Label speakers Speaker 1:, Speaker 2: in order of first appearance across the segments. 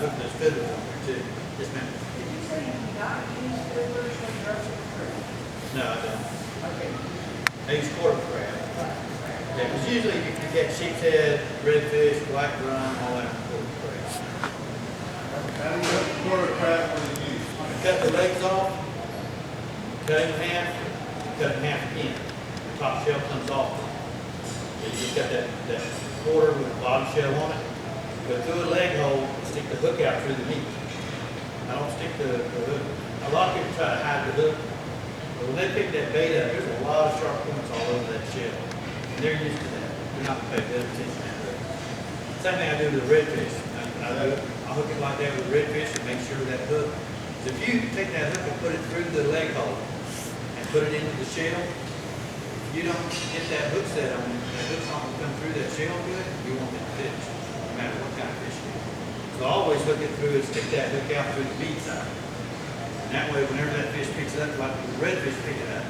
Speaker 1: hook those fiddles on there too. Yes, ma'am.
Speaker 2: Did you say you not use fiddlers when you're up in the creek?
Speaker 1: No, I don't.
Speaker 2: Okay.
Speaker 1: I use quarter crab. Yeah, because usually you can get sheep's head, redfish, black drum, all that on quarter crab.
Speaker 3: How do you hook the quarter crab when you use?
Speaker 1: Cut the legs off, cut it in half, cut it in half again. The top shell comes off. And you just got that quarter with the bottom shell on it. Go through a leg hole and stick the hook out through the meat. I don't stick the hook. A lot of people try to hide the hook. But when they pick that bait up, there's a lot of sharp points all over that shell. And they're used to that. They're not paying good attention to that hook. Same thing I do with the redfish. I'll hook it like that with redfish and make sure that hook. So if you take that hook and put it through the leg hole and put it into the shell, if you don't get that hook set on it, that hook's not going to come through that shell good, you won't get the fish, no matter what kind of fish it is. So I always hook it through and stick that hook out through the meat side. And that way, whenever that fish picks it up, like the redfish pick it up,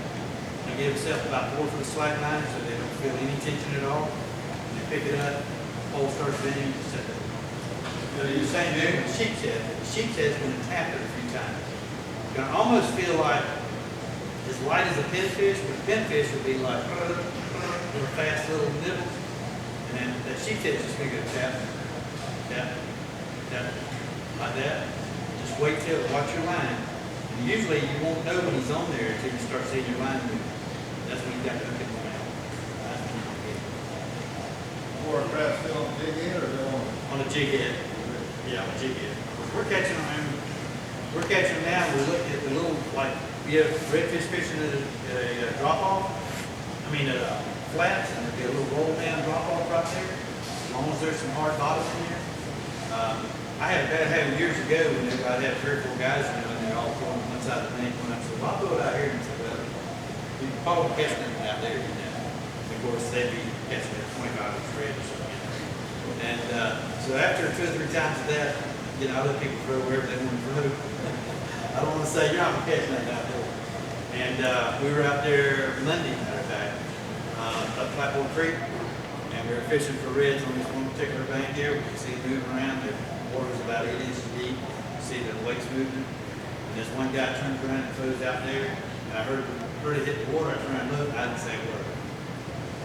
Speaker 1: they give itself about 4 foot slack line so they don't feel any tension at all. And they pick it up, the pole starts bending, you set it. The same thing with sheep's head. The sheep's head's going to tap it a few times. You're going to almost feel like as light as a pinfish, but a pinfish would be like little fast little nibbles. And then that sheep's head is just going to go tap, tap, tap, like that. Just wait till, watch your line. And usually you won't know when he's on there until you start seeing your line move. That's when you got to hook him around. That's when you get it.
Speaker 3: Quarter crab still on the jig head or still
Speaker 1: On the jig head. Yeah, on the jig head. We're catching them. We're catching them now. We're looking at the little, like, we have redfish fishing at a drop-off. I mean, flats, and there'll be a little roll-down drop-off right there. As long as there's some hard bottom in there. I had a bad habit years ago when I'd have 3 or 4 guys, and they're all throwing one side of the bank. When I said, well, I'll throw it out here. And said, well, you can probably catch them out there, you know. Of course, they'd be catching at 25-inch red or something. And so after 2 or 3 times of that, you know, I let people throw wherever they want to throw. I don't want to say, you're not going to catch nothing out there. And we were out there Monday, matter of fact, up Flatboard Creek, and we were fishing for reds on this one particular bank here. We could see it moving around. The water was about 8 inches deep. You see the lakes moving. And this one guy turns around and throws out there. And I heard it hit the water. I turned around and looked. I didn't say a word.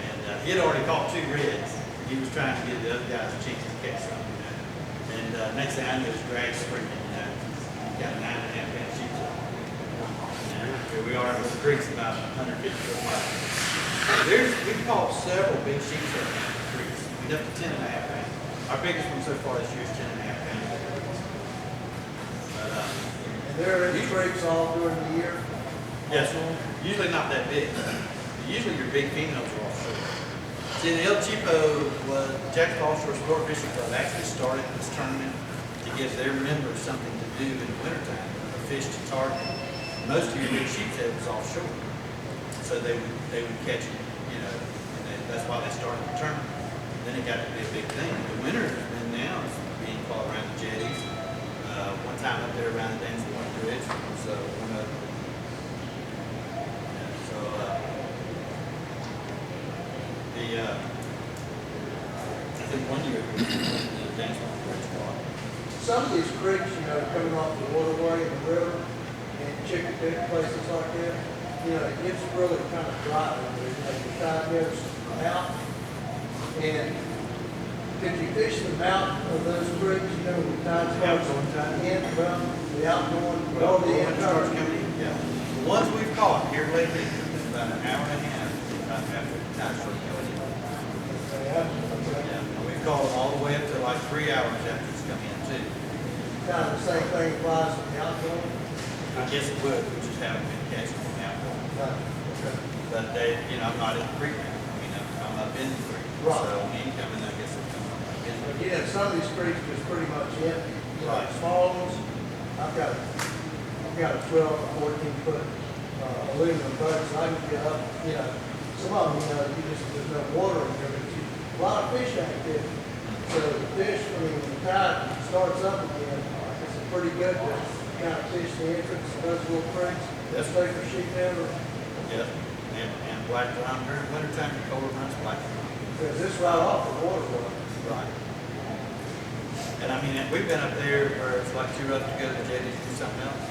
Speaker 1: And he had already caught 2 reds. He was trying to give the other guys a chance to catch something, you know. And next thing I knew, his drag screaming, you know. He got a 9.5-inch sheep. Here we are, the creek's about 150 foot wide. We've caught several big sheep in the creeks. We've up to 10.5 pounds. Our biggest one so far this year is 10.5 pounds. But,
Speaker 4: And there are any creeks all during the year?
Speaker 1: yes, usually not that big. Usually your big females are offshore. See, the El Cheapo was Jackson Offshore Sport Fishing Club actually started this tournament to give their members something to do in the wintertime, a fish to target. Most of your big sheep's head was offshore, so they would catch it, you know, and that's why they started the tournament. Then it got to be a big thing. The winter has been now is being caught around the jetties. One time up there around the Dance Point Bridge, so one of them. I think one year we went to the Dance Point Bridge walk.
Speaker 4: Some of these creeks, you know, coming off the waterway and the river and chicken pit places like that, you know, it gets really kind of dry over there. You know, the tide goes out. And could you fish the mouth of those creeks, you know, when the tide starts in from the outgoing or the
Speaker 1: When it starts
Speaker 4: incoming?
Speaker 1: coming in, yeah. The ones we've caught here lately have been about an hour and a half after the tide starts coming in.
Speaker 4: Yeah.
Speaker 1: Yeah, and we've caught them all the way up to like 3 hours after it's come in too.
Speaker 4: Kind of the same thing applies to the outgoing.
Speaker 1: I guess it would, we just haven't been catching them out.
Speaker 4: Okay.
Speaker 1: But they, you know, I'm not in the creek now. I mean, I'm up in the creek.
Speaker 4: Right.
Speaker 1: So on incoming, I guess it's coming up in
Speaker 4: But
Speaker 1: the
Speaker 4: yeah, some of these creeks is pretty much empty. You know,
Speaker 1: Right.
Speaker 4: small ones, I've got a 12 or 14 foot aluminum boat, so I can get up, you know, some of them, you know, there's no water in there, but a lot of fish activity. So the fish, I mean, when the tide starts up again, it's pretty good to kind of fish the entrance of those little creeks.
Speaker 1: Yes.
Speaker 4: Stay for sheep ever.
Speaker 1: yeah, and black drum during wintertime, the colder runs black drum.
Speaker 4: Because it's right off the waterway.
Speaker 1: Right. And I mean, we've been up there where it's like too rough to go to the jetty to do something else.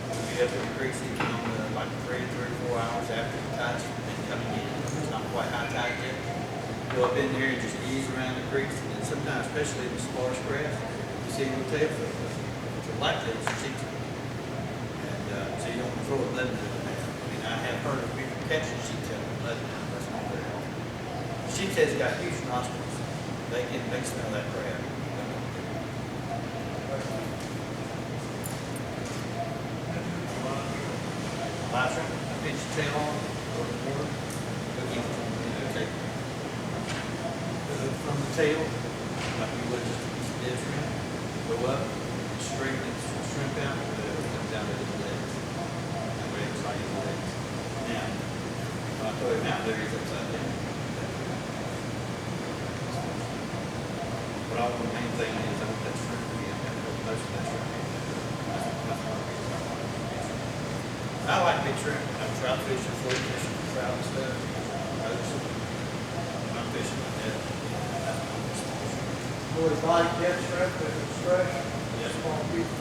Speaker 1: We get up in the creeks even on like 3 or 4 hours after the tide's been coming in. It's not quite high tide yet. Go up in there and just ease around the creeks. And sometimes, especially in the sparse grass, you see little tailfish. It's a blacktail, it's a cheek. And so you don't want to throw a lead in there. I mean, I have heard of people catching sheeptail with lead in. That's not very often. Sheeptail's got huge nostrils. They smell that crab. Live shrimp, I pitch your tail on, go to the water, go keep it, take from the tail, like you would just a piece of dead shrimp, go up, straighten the shrimp out, come down to the legs. That way it's like the legs. Now, when I throw him out there, he's upside down. But all the main thing is I want that shrimp to be, I'm going to hold most of that shrimp. That's one reason I want it. I like big shrimp. I'm trout fishing, float fishing, trout and stuff. I'm fishing like that. That's my small shrimp.
Speaker 4: Boy, body dead shrimp, if it's fresh,
Speaker 1: Yes.
Speaker 4: small piece.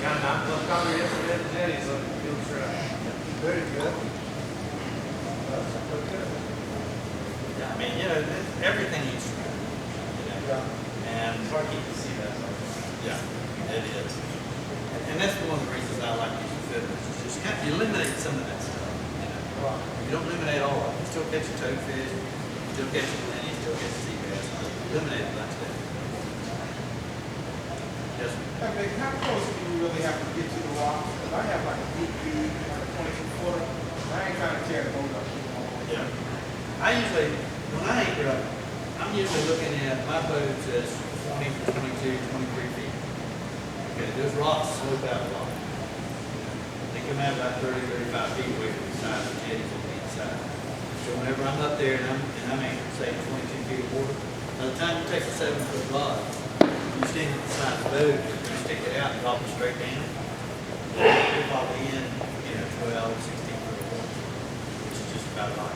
Speaker 3: Got knocked up on yesterday at the jetty, so field trap.
Speaker 4: Very good. That's okay.
Speaker 1: Yeah, I mean, everything eats shrimp.
Speaker 4: Yeah.
Speaker 1: And
Speaker 3: It's hard to keep the sea bass on.
Speaker 1: yeah, it is. And that's one of the reasons I like using feathers. It's just you eliminate some of that stuff.
Speaker 4: Right.
Speaker 1: You don't eliminate all of it. You still catch a toadfish, you still catch a blenny, you still catch a sea bass. But eliminate a bunch of that. Yes, sir.
Speaker 5: Hey, Vic, how close do you really have to get to the rocks? Because I have like a deep feed, like a 22-footer. I ain't trying to tear the boat up.
Speaker 1: Yeah. I usually, when I anchor up, I'm usually looking at my boat as 20, 22, 23 feet. Okay, those rocks slope out a lot. They come out about 30, 35 feet away from the side of the jetties on each side. So whenever I'm up there and I'm anchored, say 22 feet of water, by the time you take a 7-foot rod, you stand at the side of the boat, you stick it out and drop it straight down. You're probably in, 12, 16 foot of water, which is just about right.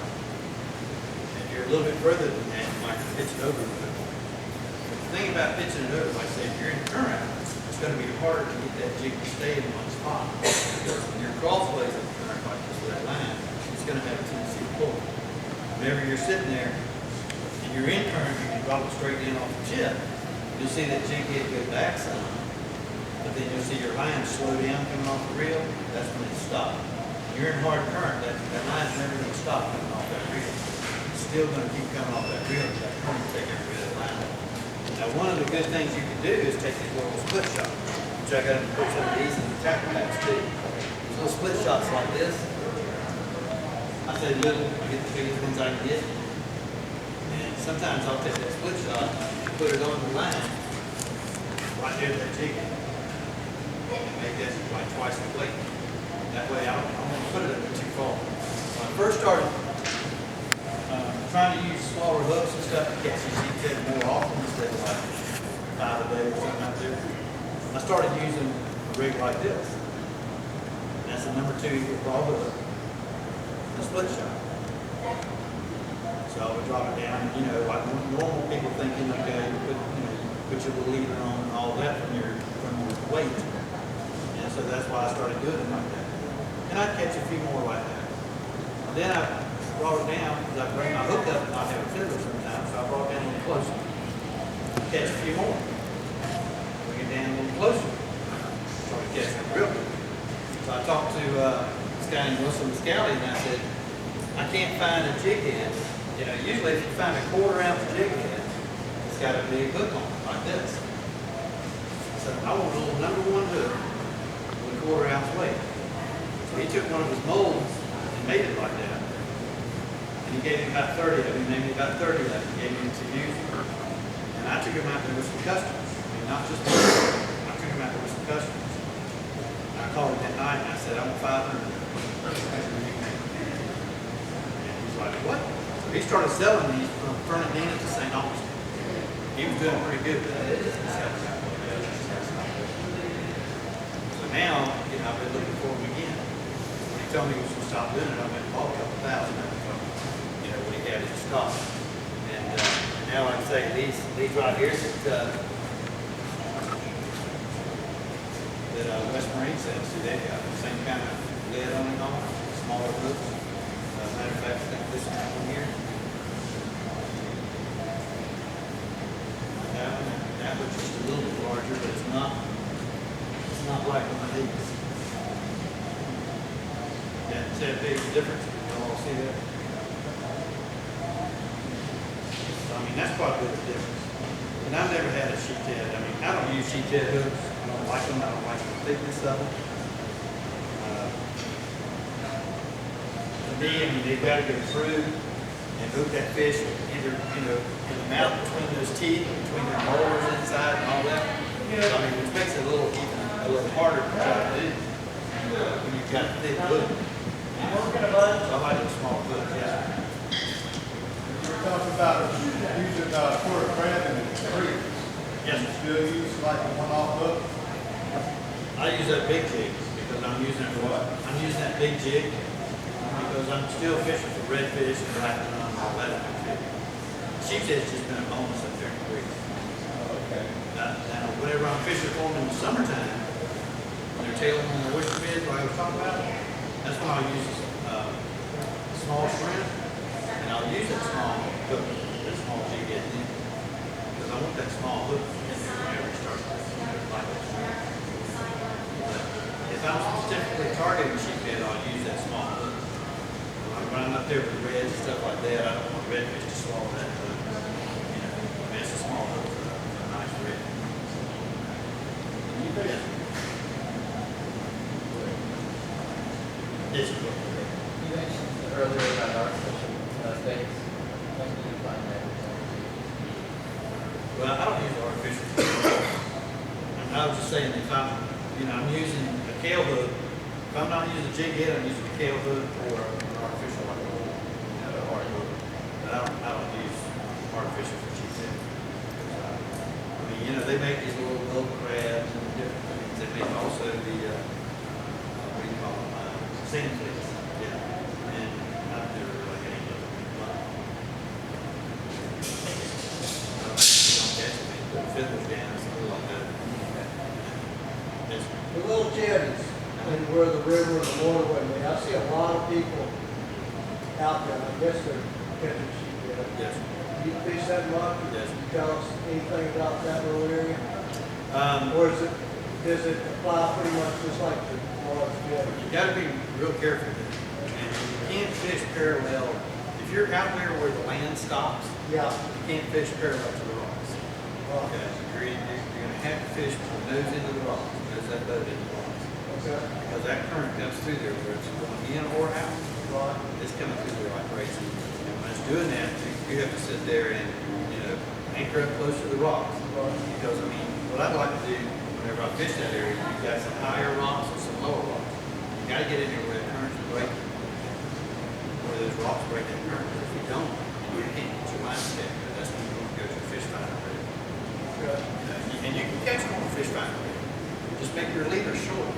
Speaker 1: If you're a little bit further than that, you might pitch it over a little bit more. The thing about pitching it over, like I say, if you're in current, it's going to be harder to get that jig to stay in one spot. Because when your crossways of the current, like this with that line, it's going to have a tendency to pull. Whenever you're sitting there and you're in current, you can drop it straight in off the chip. You'll see that jig head go back some, but then you'll see your line slow down coming off the reel. That's when it stops. When you're in hard current, that line's never going to stop coming off that reel. It's still going to keep coming off that reel until that current take every bit of the line off. Now, one of the good things you can do is take these little split shots, which I got to put some of these in the tackle packs too. These little split shots like this. I say little, I get the biggest ones I can get. And sometimes I'll take that split shot, put it on the line, right there at that jig, and make that like twice the weight. That way I don't want to put it up too far. When I first started trying to use smaller hooks and stuff to catch these sheephead more often instead of like 5 a day or something out there, I started using a rig like this. And that's a number 2 raw hook, a split shot. So I would drop it down, like normal people thinking, okay, you put your leader on and all that from your weight. And so that's why I started doing it like that. And I'd catch a few more like that. And then I brought it down because I bring my hook up and not have a fiddler sometimes, so I brought it down a little closer. Catch a few more. Bring it down a little closer. Started catching it real good. So I talked to this guy named Williamson and I said, I can't find a jig head. Usually if you find a 1/4 ounce jig head, it's got a big hook on it, like this. So I want a little number 1 hook with a 1/4 ounce weight. So he took one of his molds and made it like that. And he gave me about 30 of them. He made me about 30 of them. He gave me to use. And I took them out there with some customers. I mean, not just me. I took them out there with some customers. And I called him that night and I said, I want 500 of them. And he's like, what? So he started selling these from Fernandina to St. Augustine. He was doing pretty good with that. So now, I've been looking for him again. When he told me he was going to stop doing it, I went and bought a couple thousand of them from, what he had in stock. And Now, like I say, these right here that West Marine says, see, they got the same kind of lid on it all, smaller hooks. Matter of fact, I think this one here. That was just a little bit larger, but it's not like one of these. Yeah, see that big difference? You all see that? So, I mean, that's quite a bit of difference. And I've never had a sheet head. I mean, I don't use sheet head hooks. I don't like them. I don't like the thickness of them. To me, I mean, they've got to go through and hook that fish either, in the mouth between those teeth, between their molars inside and all that. So, I mean, which makes it a little harder to try to do when you've got a thick hook. So I like the small hook, yeah.
Speaker 3: We're talking about using quarter crab in the creek.
Speaker 1: Yes,
Speaker 3: You still use like a one-off hook?
Speaker 1: I use that big jig because I'm using it for what? I'm using that big jig because I'm still fishing for redfish and blacktop and all that. Sheep's head's just been a bonus up there in the creek.
Speaker 3: Okay.
Speaker 1: Now, whenever I'm fishing for them in the summertime, when they're tailing on the oyster beds like I was talking about, that's when I'll use small shrimp, and I'll use that small hook, that small jig at the end, because I want that small hook in there whenever it starts to like a shrimp. But if I'm specifically targeting sheephead, I'll use that small hook. When I'm up there with reds and stuff like that, I don't want redfish to swallow that hook. You know, I mean, it's a small hook for a nice red. Yes. Yes, you will.
Speaker 6: You mentioned earlier about artificial baits. When do you find that?
Speaker 1: Well, I don't use artificial. I was just saying if I'm using a scale hook, if I'm not using a jig head, I'm using a scale hook or an artificial like a hard hook. But I don't use artificial for cheap head. I mean, they make these little crabs and different things. They make also the, what do you call them, sand fleas. Yeah. And I've never really had any of them. Don't catch them, they put feathers down and stuff like that. Yes.
Speaker 4: The little jetties and where the river and the waterway meet, I see a lot of people out there, I guess they're catching sheephead.
Speaker 1: Yes.
Speaker 4: You fish that much?
Speaker 1: Yes.
Speaker 4: Can you tell us anything about that little area? Or does it apply pretty much just like the large jetty?
Speaker 1: You got to be real careful with it. And you can't fish parallel. If you're out there where the land stops,
Speaker 4: Yeah.
Speaker 1: you can't fish parallel to the rocks. Okay. You're going to have to fish with the nose into the rocks, nose that boat into the rocks.
Speaker 4: Okay.
Speaker 1: Because that current comes through there, whether it's going in or out.
Speaker 4: Right.
Speaker 1: It's coming through there like crazy. And when it's doing that, you have to sit there and, anchor up close to the rocks.
Speaker 4: Right.
Speaker 1: Because, I mean, what I'd like to do whenever I fish that area, you've got some higher rocks and some lower rocks. You got to get in there where the currents are breaking, where those rocks break that current. If you don't, you can't get your line set. That's when you're going to go to a fish finder.
Speaker 4: Okay.
Speaker 1: And you can catch them on a fish finder. Just make your leader short.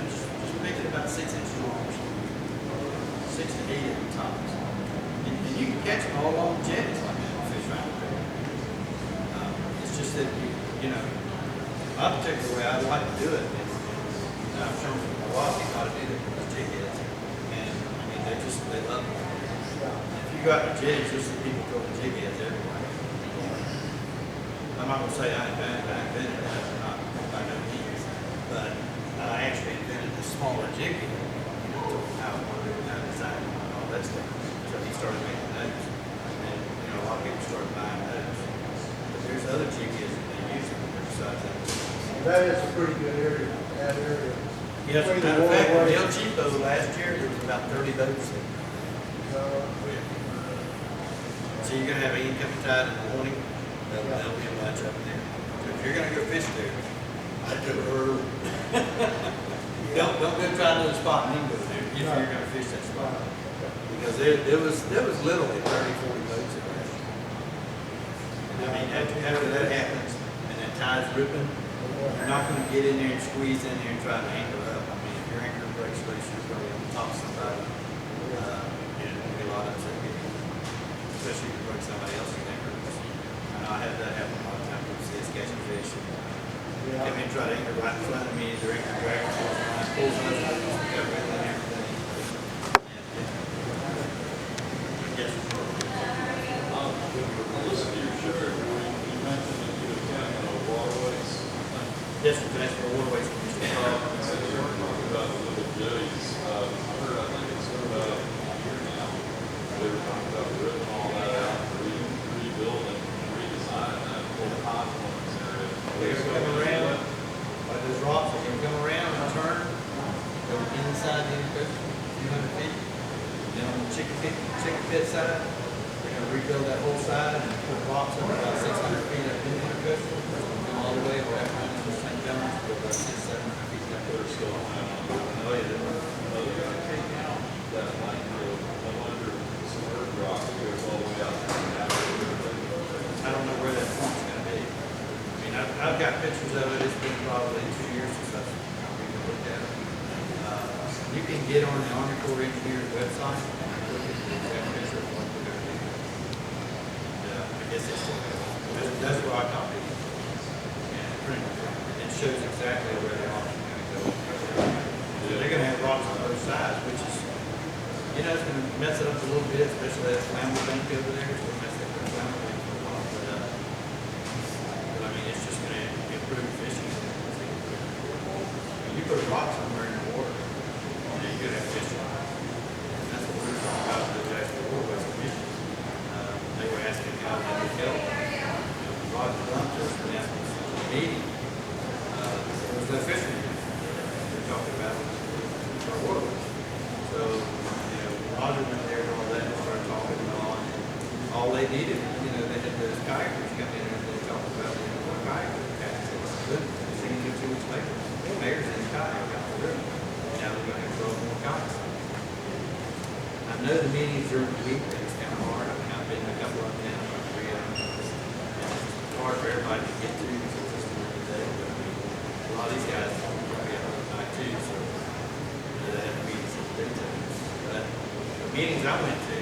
Speaker 1: Just make it about 6 inches long. 6 to 8 at the tops. And you can catch them all along jetties like that on a fish finder. It's just that my particular way I'd like to do it, and I've shown a lot of people how to do that with those jig heads, and I mean they love it. If you go out to jigs, you'll see people throwing jig heads everywhere. I'm not gonna say I invented that, not by no means, but I actually invented the smaller jig head. How I designed it and all that stuff. So he started making those, and a lot of people started buying those. But there's other jig heads that they use besides that.
Speaker 4: That is a pretty good area, that area.
Speaker 1: Yes, as a matter of fact, in El Chico last year, there was about 30 boats there. So you're gonna have an incoming tide in the morning, there'll be a bunch up there. So if you're gonna go fish there, I'd go early. Don't go try another spot and then go there if you're gonna fish that spot. Because there was literally 30, 40 boats there last year. And I mean, after that happens, and that tide's ripping, you're not going to get in there and squeeze in there and try to anchor up. I mean, if your anchor breaks loose, you're going to top somebody. There'll be a lot of upset people, especially if you break somebody else's anchor loose. I had that happen a lot of times, we see us catching fish.
Speaker 4: Yeah.
Speaker 1: Come in, try to anchor right in front of me, direct the drag force line, pulls us, everything, everything. Yes, sir.
Speaker 7: Listen to your sheriff, you mentioned that you attend waterways.
Speaker 1: Yes, sir, that's for waterways commission.
Speaker 7: So you were talking about the little jetties. I heard, I think it's been about a year now. They were talking about ripping all that out, rebuilding, redesigning that whole confluence area.
Speaker 1: They're gonna come around, like those rocks, they're gonna come around and turn, go inside the coast, a few hundred feet. Then on the chicken pit side, they're gonna rebuild that whole side and put rocks up about 600 feet up in the coast. Come all the way back down to St. John's, go about 600-700 feet down
Speaker 7: They're
Speaker 1: there.
Speaker 7: still on that.
Speaker 1: Oh, yeah,
Speaker 7: They're gonna take out that line road, under some earth rock that goes all the way out to the
Speaker 1: I don't know where that point's gonna be. I mean, I've got pictures of it, it's been probably 2 years since I've looked at it. You can get on the Army Corps of Engineers website and look at the exact picture of what we're gonna do. I guess that's where I copied it. And printed it. It shows exactly where the option's gonna go. So they're gonna have rocks on both sides, which is, you know, it's gonna mess it up a little bit, especially that flammable bank over there. It's gonna mess up the flammable bank for a while, but I mean, it's just gonna improve fishing. You put a rock somewhere in the water, and you're gonna have fish. And that's what we were talking about with the actual waterways commission. They were asking how they could help. Roger dumped us, and asked us at the meeting. There was no fishermen. They're talking about our waterways. So, Roger went there and all that, and started talking and all they needed, they had those kayakers come in and they talked about, what kayaker catches. Good, they seen it 2 weeks later. The mayor's in the kayak out the river. Now they're going to have to throw more kayaks. I know the meetings during the week, it's kind of hard. I mean, I've been to a couple of them now, like 3 of them. It's hard for everybody to get to because it's just another day. But I mean, a lot of these guys probably have a night too, so they have meetings at the daytime. But the meetings I went to,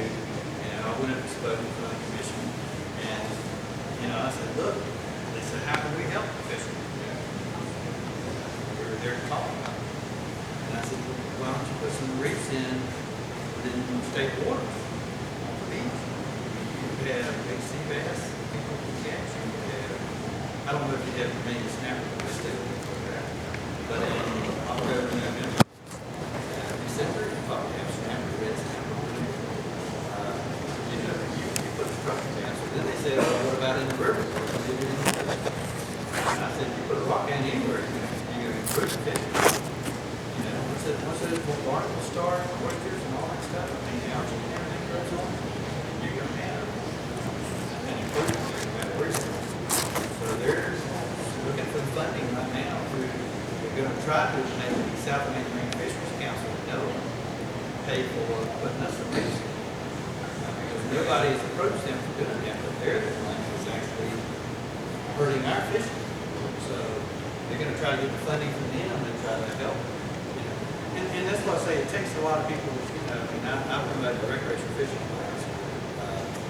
Speaker 1: I went up and spoke in front of the commission, and I said, look, they said, how can we help the fishermen? We were there to talk about it. And I said, well, why don't you put some reefs in state waters on the beach? You have big sea bass, people can catch. You have, I don't know if you have the main snapper, but they still do that. But in October, November, December, you probably have snapper, red snapper. You put the truck down. So then they said, well, what about in the river? And I said, you put a rock down anywhere, you're going to improve the fish. Once those barnacles start, oysters and all that stuff, I mean, the algae and everything goes on, you're going to have an improvement. You're going to have oysters. So they're looking for funding right now. We're going to try to make the South Atlantic Marine Fisheries Council pay for putting us some reefs. Nobody has approached them for doing that, but they're the ones that's actually hurting our fishing. So they're going to try to get the funding from them and try to help. And that's why I say it takes a lot of people. I'm promoting the recreational fishing class.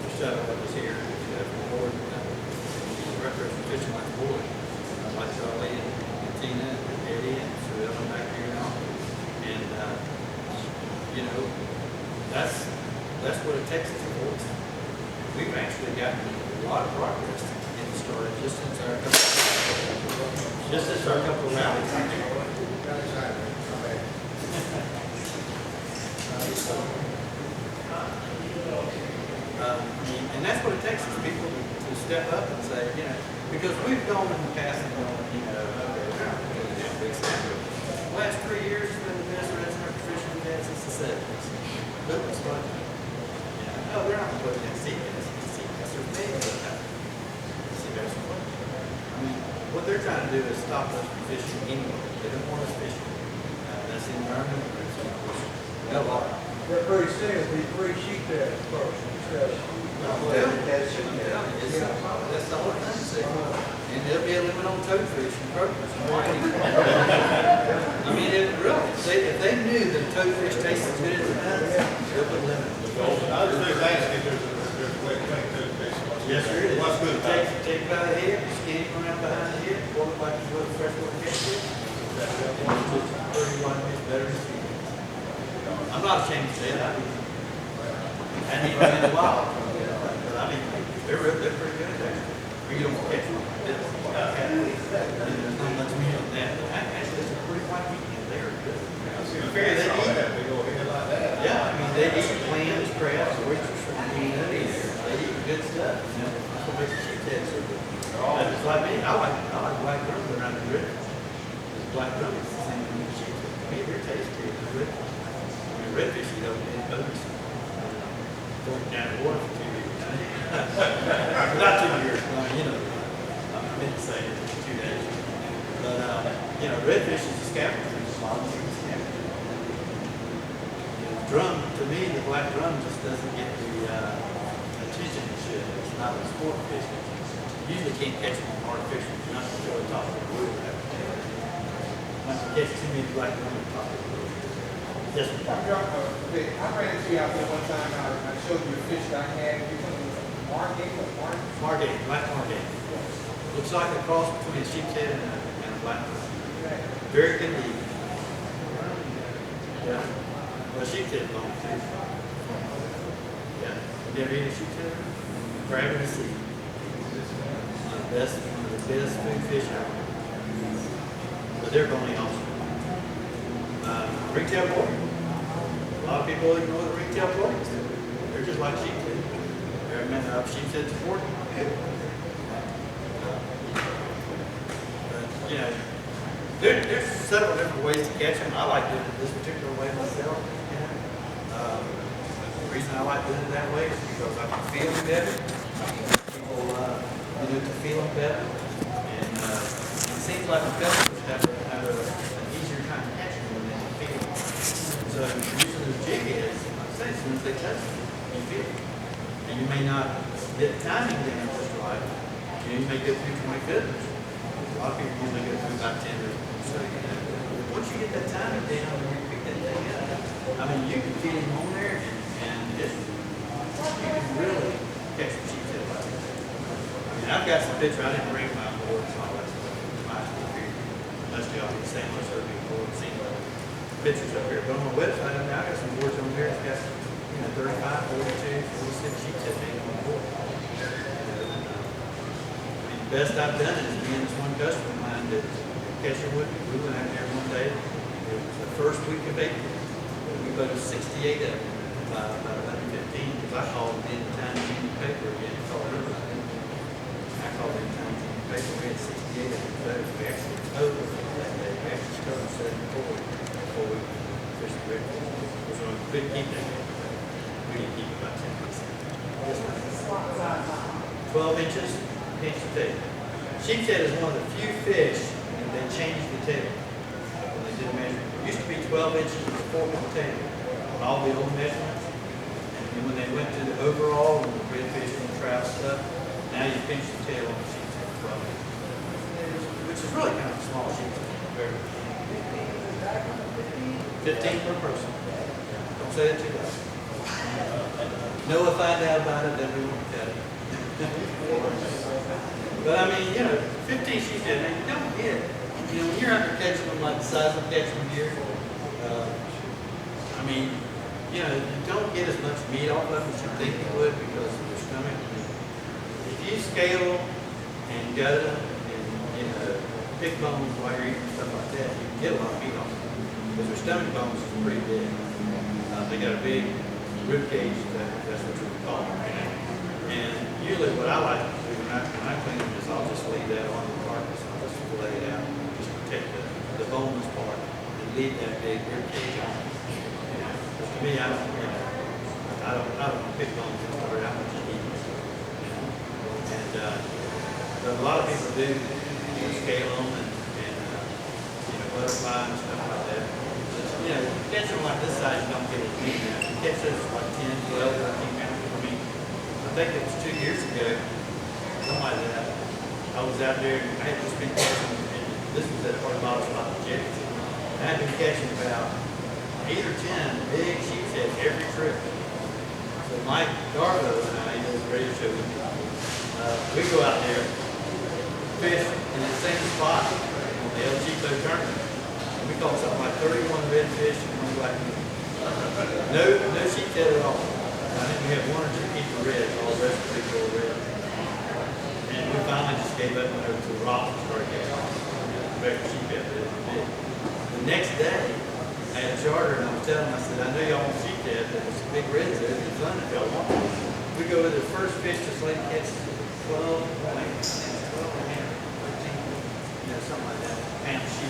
Speaker 1: Michelle was here from the board. Recreational fishing like the board. Like Charlie and Tina and Eddie and Sue Ellen back here and all. And that's what it takes to voice. We've actually gotten a lot of progress getting started just since our couple of rallies. And that's what it takes is people to step up and say, because we've gone in the past and gone, the last 3 years has been the best resident fishing we've had since the 70s. But it's fun. No, they're not putting in sea bass. Sea bass are big, but sea bass are fun. I mean, what they're trying to do is stop us from fishing anyway. They don't want us fishing. That's the environmental principle. No law.
Speaker 4: But pretty soon it'll be 3 sheep there first.
Speaker 1: That's the whole thing. And there'll be a limit on toadfish and croakers. I mean, if they knew that toadfish tastes as good as it does, they'll put a limit.
Speaker 3: I was just asking if there's a way to make those fish much
Speaker 1: Yes, sir, it is.
Speaker 3: What's good about it?
Speaker 1: Take by the head, skin him around behind the head, pull it like it's with a freshwater catfish. That's what it is. It's 31 fish better than sea. I'm not ashamed to say it, I mean, and even in the wild, but I mean, they're pretty good there. You don't catch them. There's not much meat on that. Actually, it's a pretty white meat, and they're good.
Speaker 3: Fair, they all have big old head like that.
Speaker 1: Yeah, I mean, they eat clams, crabs, oysters, sardines, they eat good stuff, you know, that's what makes the sheephead so good. That's just like me, I like black drum around the rib. Black drum is the same thing as sheephead. I mean, their taste here is rib. I mean, redfish, you don't need bones. Going down the water for 2 years. Not 2 years, I mean, you know, I meant to say 2 days. But, you know, redfish is a scavenger, it's a lot of things scavenger. Drum, to me, the black drum just doesn't get the attention it should. It's not a sport fish. You usually can't catch them on artificial. You're not going to show the top of the wood. Not to catch too many black drum on top of the wood. Yes, sir.
Speaker 5: Vic, I ran into you out there one time, I showed you a fish that I had, you told me it was margate or margate?
Speaker 1: Margate, black margate. Looks like a cross between a sheephead and a black drum. Very good to eat. Yeah. Well, sheephead bone too. Yeah. You ever eat a sheephead? Crab in the sea. One of the best food fish out there. But they're bony also. Ringtail pork. A lot of people ignore the ringtail pork. They're just like sheephead. They're meant to have sheephead pork. But, you know, there's several different ways to catch them. I like doing it this particular way myself. The reason I like doing it that way is because I can feel them better. People, you know, to feel them better. And it seems like the fellas have an easier time catching them than you feel them. So the reason the jig is, like I say, as soon as they touch them, you feel it. And you may not get the timing down just right. You may get through 20 feathers. A lot of people usually get through about 10 or so. Once you get that timing down and you pick that thing up, I mean, you can feel him on there and just, you can really catch the sheephead like that. I mean, I've got some pictures, I didn't bring my boards and all that stuff. My stuff here. Unless y'all be saying what's up before and seen the pictures up here. But on my website, I mean, I got some boards on there. It's got, you know, 35, 42, 46 sheephead hanging on the board. The best I've done is being this one customer of mine that catching with me. We went out there one day. It was the first week of April. We voted 68 of them by about 11:15 because I called them in the Times Union paper again and called everybody. I called in the Times Union paper. We had 68 of them voted. We actually totaled that day. We actually totaled 74 before we fished the red. Because we couldn't keep that. We didn't keep about 10%. Yes, ma'am. 12 inches. Pinch the tail. Sheephead is one of the few fish that changed the tail when they did measurement. It used to be 12 inches with a fork on the tail on all the old measurements. And then when they went to the overall and the redfish and the trout stuff, now you pinch the tail on the sheephead 12 inches, which is really kind of a small sheephead. 15 per person. Don't say that too loud. Noah find out about it, then we won't tell you. But I mean, you know, 15 sheephead, man, you don't get, you know, when you're out there catching them like the size I'm catching them here, I mean, you know, you don't get as much meat off of them as you think you would because of their stomach. If you scale them and gut them and, you know, pick bones while you're eating stuff like that, you can get a lot of meat off them because their stomach bones is pretty big. They got a big rib cage, that's what you would call them. And usually what I like to do when I clean them is I'll just leave that on the carcass. I'll just fillet it out, just protect the boneless part, and leave that big rib cage on. Because to me, I don't pick bones and start out much eating. And but a lot of people do, you know, scale them and you know, butterfly and stuff like that. But, you know, catch them like this size, you don't get as meat now. You catch those like 10, 12, 13 pounds. I think it was 2 years ago, something like that. I was out there and I had just been catching, and this was at Fort Lauderdale Spot Jet. I had been catching about 8 or 10 big sheephead every trip. So Mike Garbo and I, he does a radio show with me. We go out there, fish in the same spot on the LG2 tournament. And we caught something like 31 redfish and one black moon. No sheephead at all. I think we had one or two people red, all the rest of the people were red. And we finally just gave up and went over to the rock and started getting off. Better sheephead, but it was big. The next day, I had a charter and I was telling them, I said, I know y'all want sheephead, but there's some big reds there. It's fun if y'all want them. We go to the first fish this lady catches 12 and a half, 13, something like that, pound sheep.